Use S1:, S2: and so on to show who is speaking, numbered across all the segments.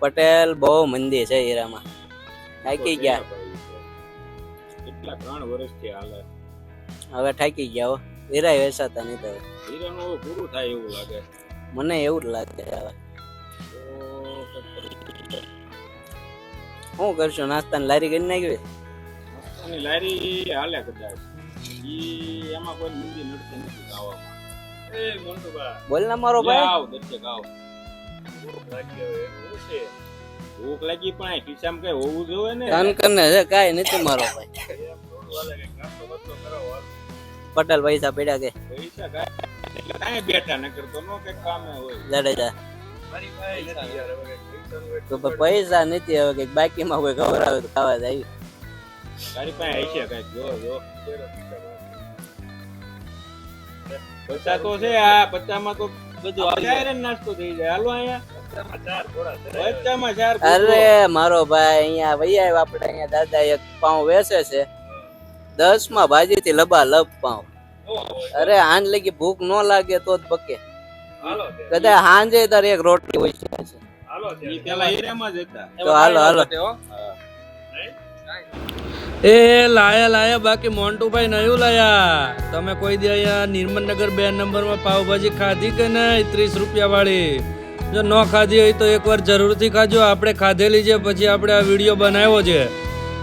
S1: પટેલ બહુ મંદી છે હીરામાં, થાકી ગયા.
S2: કેટલા 3 વર્ષથી હાલે.
S1: હવે થાકી ગયા હો, હીરા વેચાતા નહીં. હવે
S2: હીરાનું હવે પૂરું થાય એવું લાગે.
S1: મને એવું જ લાગે. હવે શું કરશું? નાસ્તાની લારી કરી નાખી.
S2: નાસ્તાની લારી હાલે કદાચ. એમાં કોઈ મંદી નડતી નથી ગાવામાં. એ મોન્ટુબા
S1: બોલ ના મારો ભાઈ.
S2: આવ દર્શક આવ. ભૂખ લાગી હવે એવું છે. ભૂખ લાગી પણ આ ખિસ્સામાં કઈ હોવું જોઈએ ને.
S1: ધન કરને છે કાઈ નથી મારો ભાઈ. પટેલ પૈસા પડ્યા કે
S2: પૈસા કાંઈ બેઠા ન કરતો નો કઈ કામે હોય.
S1: જડેજા તો પૈસા નથી. હવે કઈક બાકીમાં કોઈ ખબર આવે તો ખાવા જાય.
S2: તારી પાસે હશે કઈક જો જો પૈસા તો છે. આ 50 માં તો બધું આવે. નાસ્તો થઈ જાય. હાલો અહીંયા 50 માં 4.
S1: અરે મારો ભાઈ અહીંયા વૈયા આપણે અહીંયા દાદા એક પાઉં વેચે છે 10 માં ભાજી થી લબા લબ પાઉં. અરે હાંજ લગી ભૂખ ન લાગે તો જ પકે. કદાચ હાંજે તાર એક રોટલી હોય છે.
S2: ઈ પેલા હીરામાં જ હતા.
S1: તો હાલો હાલો.
S3: એ લાયા બાકી મોન્ટુભાઈ નયું લાયા. તમે કોઈ દી અહીંયા નિર્મલનગર 2 નંબરમાં પાવભાજી ખાધી કે નહીં? 30 રૂપિયા વાળી. જો ન ખાધી હોય તો એકવાર જરૂરથી ખાજો. આપણે ખાધેલી છે, પછી આપણે આ વિડીયો બનાવ્યો છે.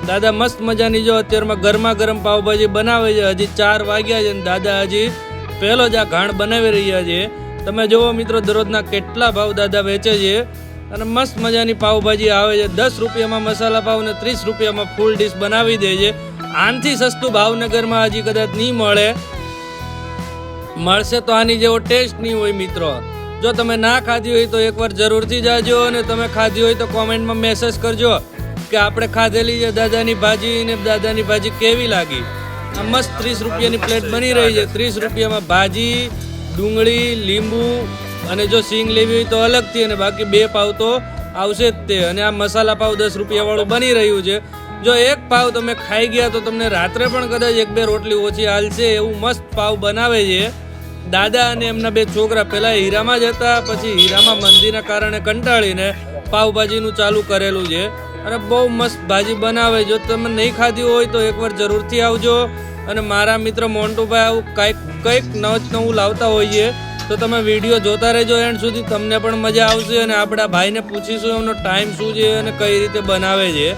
S3: દાદા મસ્ત મજાની જો અત્યારમાં ગરમા ગરમ પાવભાજી બનાવે છે. હજી 4 વાગ્યા છે ને દાદા હજી પહેલો જ આ ઘાણ બનાવી રહ્યા છે. તમે જુઓ મિત્રો, દરરોજના કેટલા ભાવ દાદા વેચે છે. અને મસ્ત મજાની પાવભાજી આવે છે. 10 રૂપિયામાં મસાલા પાવ ને 30 રૂપિયામાં ફૂલ ડીશ બનાવી દે છે. આનથી સસ્તું ભાવનગરમાં હજી કદાચ નહીં મળે. મળશે તો આની જેવો ટેસ્ટ નહીં હોય મિત્રો. જો તમે ના ખાધી હોય તો એકવાર જરૂરથી જાજો, અને તમે ખાધી હોય તો કોમેન્ટમાં મેસેજ કરજો કે આપણે ખાધેલી છે દાદાની ભાજી, ને દાદાની ભાજી કેવી લાગી. આ મસ્ત 30 રૂપિયાની પ્લેટ બની રહી છે. 30 રૂપિયામાં ભાજી, ડુંગળી, લીંબુ અને જો સિંગ લેવી હોય તો અલગથી, અને બાકી 2 પાવ તો આવશે જ તે. અને આ મસાલા પાવ 10 રૂપિયા વાળું બની રહ્યું છે. જો એક પાવ તમે ખાઈ ગયા તો તમને રાત્રે પણ કદાચ 1-2 રોટલી ઓછી હાલશે એવું મસ્ત પાવ બનાવે છે દાદા. અને એમના 2 છોકરા પહેલા હીરામાં જ હતા, પછી હીરામાં મંદીના કારણે કંટાળીને પાવભાજીનું ચાલુ કરેલું છે. અને બહુ મસ્ત ભાજી બનાવે. જો તમે નહીં ખાધી હોય તો એકવાર જરૂરથી આવજો. અને મારા મિત્ર મોન્ટુભાઈ આવું કંઈક નવું લાવતા હોઈએ તો તમે વિડીયો જોતા રહેજો એન્ડ સુધી. તમને પણ મજા આવશે. અને આપણા ભાઈને પૂછીશું એમનો ટાઈમ શું છે અને કઈ રીતે બનાવે છે.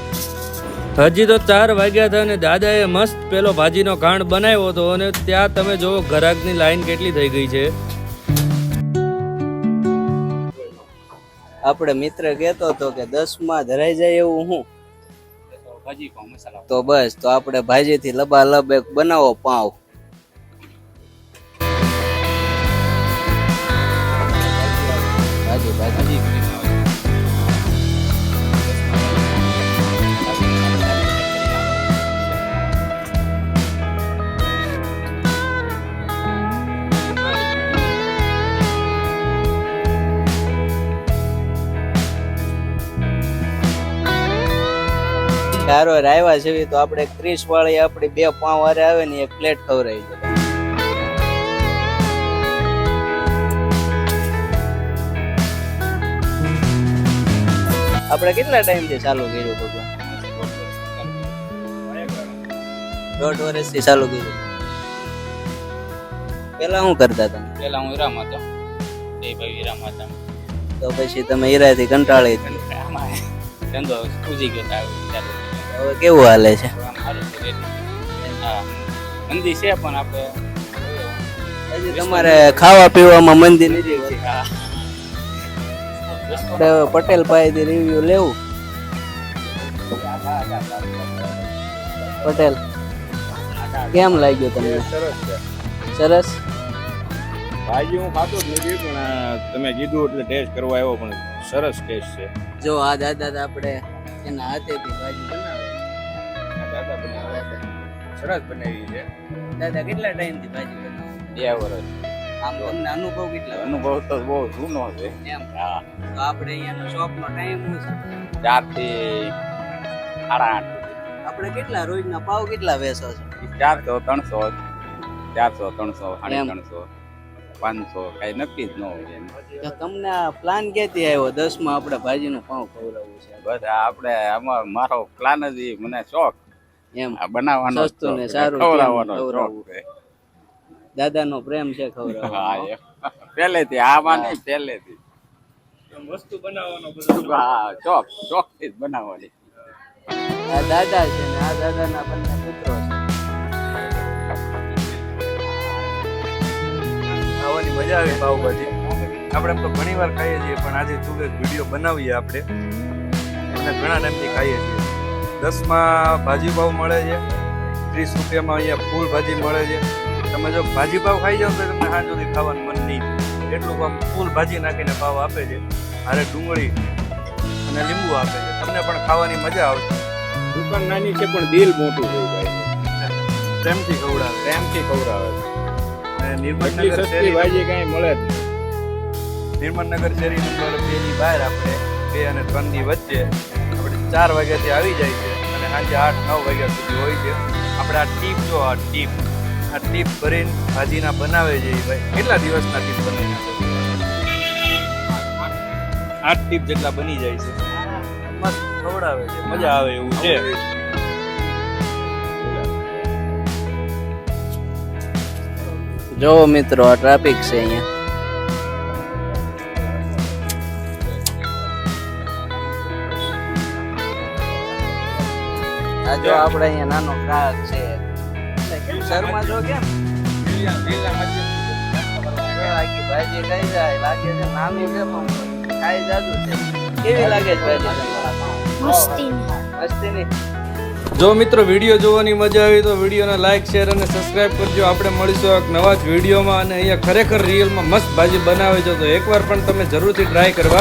S3: હજી તો 4 વાગ્યા હતા અને દાદાએ મસ્ત પેલો ભાજીનો ઘાણ બનાવ્યો હતો. અને ત્યાં તમે જુઓ ઘરાકની લાઈન કેટલી થઈ ગઈ છે.
S1: આપણે મિત્ર કહેતો હતો કે 10 માં ધરાઈ જાય એવું હું તો બસ, તો આપણે ભાજી થી લબા લબ એક બનાવો પાવ. ભાજી સારો આવ્યા છે તો આપણે 30 વાળી આપણી 2 પાવ વારે આવે ને એક પ્લેટ ખવડાવી દે. આપણે કેટલા ટાઈમ થી ચાલુ કર્યું ભગવાન? 1.5 વર્ષથી ચાલુ કર્યું. પેલા શું કરતા હતા?
S4: પેલા હું હીરામાં હતો. બે ભાઈ હીરામાં હતા.
S1: તો પછી તમે હીરાથી કંટાળી
S4: ધંધો પૂજી ગયો.
S1: હવે કેવું હાલે છે?
S4: મંદી છે પણ આપણે
S1: હજી તમારે ખાવા પીવામાં મંદી નથી. પટેલ ભાઈ રિવ્યુ લેવું. પટેલ કેમ લાગ્યું તમને? સરસ.
S2: ભાજી હું ખાતો જ નથી પણ તમે કીધું એટલે ટેસ્ટ કરવા આવ્યો. પણ સરસ ટેસ્ટ છે.
S1: જો આ દાદા આપણે એના હાથેથી ભાજી બનાવે.
S2: દાદા બનાવે સરસ બનાવી છે.
S1: દાદા કેટલા ટાઈમ થી ભાજી બનાવો?
S2: 2 વર્ષ.
S1: આમ તમને અનુભવ કેટલા?
S2: અનુભવ તો બહુ જૂનો છે.
S1: એમ?
S2: હા.
S1: તો આપણે અહીંયાનો શોપનો ટાઈમ શું છે?
S2: 4 થી 8:30.
S1: આપણે કેટલા રોજના પાવ કેટલા વેચો છો?
S2: 400, 300, 400, 300, 350.
S5: 500 કઈ નક્કી જ ન હોય એમ.
S1: તો તમને આ પ્લાન ક્યાંથી આવ્યો 10 માં આપણે ભાજીનું પાઉં ખવડાવવું છે
S5: બધા આપણે આમાં મારો પ્લાન જ ઈ, મને શોખ
S1: એમ
S5: આ બનાવવાનો જ
S1: સસ્તું ને
S5: શોખ,
S1: સારું
S5: ખવડાવવાનો
S1: કેમ
S5: શોખ
S1: ખવડાવવું.
S5: છે.
S1: દાદાનો પ્રેમ છે
S5: હા
S1: ખવડાવવાનો
S5: એમ. પહેલેથી આમાં નહીં પહેલેથી
S2: વસ્તુ બનાવવાનો બધો
S5: હા શોખથી જ બનાવવાની.
S1: આ દાદા છે ને આ દાદાના બંને પુત્રો છે.
S3: ખાવાની મજા આવે પાવભાજી. આપણે એમ તો ઘણી વાર ખાઈએ છીએ પણ આજે ચૂલે વિડીયો બનાવીએ આપણે અને ઘણા ટાઈમથી ખાઈએ છીએ. 10 માં ભાજી પાવ મળે છે, 30 રૂપિયામાં અહીંયા ફૂલ ભાજી મળે છે. તમે જો ભાજી પાવ ખાઈ જાઓ તો તમને સાંજ સુધી ખાવાનું મન નહીં થાય. એટલું આમ ફૂલ ભાજી નાખીને પાવ આપે છે, હારે ડુંગળી અને લીંબુ આપે છે. તમને પણ ખાવાની મજા આવશે.
S2: દુકાન નાની છે પણ દિલ મોટું થઈ જાય
S3: પ્રેમથી ખવડાવે.
S2: પ્રેમથી ખવડાવે
S3: અને
S2: એટલી
S3: નિર્મળનગર
S2: સસ્તી
S3: શેરી
S2: ભાજી કઈ મળે જ નહીં.
S3: નિર્મળનગર શેરી નંબર 2 ની બહાર આપણે 2 અને 3 ની વચ્ચે આપણે 4 વાગ્યાથી આવી જાય છે અને સાંજે 8-9 વાગ્યા સુધી હોય છે. આપણે આ ટીપ જો આ ટીપ ભરીને ભાજીના બનાવે છે એ ભાઈ. કેટલા દિવસના ટીપ બનાવી નાખે? 8 ટીપ જેટલા બની જાય છે. મસ્ત ખવડાવે છે, મજા આવે એવું છે.
S1: જો મિત્રો આ ટ્રાફિક છે અહીંયા. આ જો આપણે અહીંયા નાનો ગ્રાહક છે. કેમ શર્મા જો કેમ આખી ભાજી ખાઈ જાય લાગે છે નાનું છે પણ ખાઈ જાજુ છે. કેવી લાગે છે ભાજી? મસ્તીની.
S3: જો મિત્રો વિડીયો જોવાની મજા આવી તો વિડીયોને લાઈક શેર અને સબસ્ક્રાઇબ કરજો. આપણે મળીશું એક નવા જ વિડીયોમાં અને અહીંયા ખરેખર રિયલમાં મસ્ત ભાજી બનાવે છે તો એકવાર પણ તમે જરૂરથી ટ્રાય કરવા.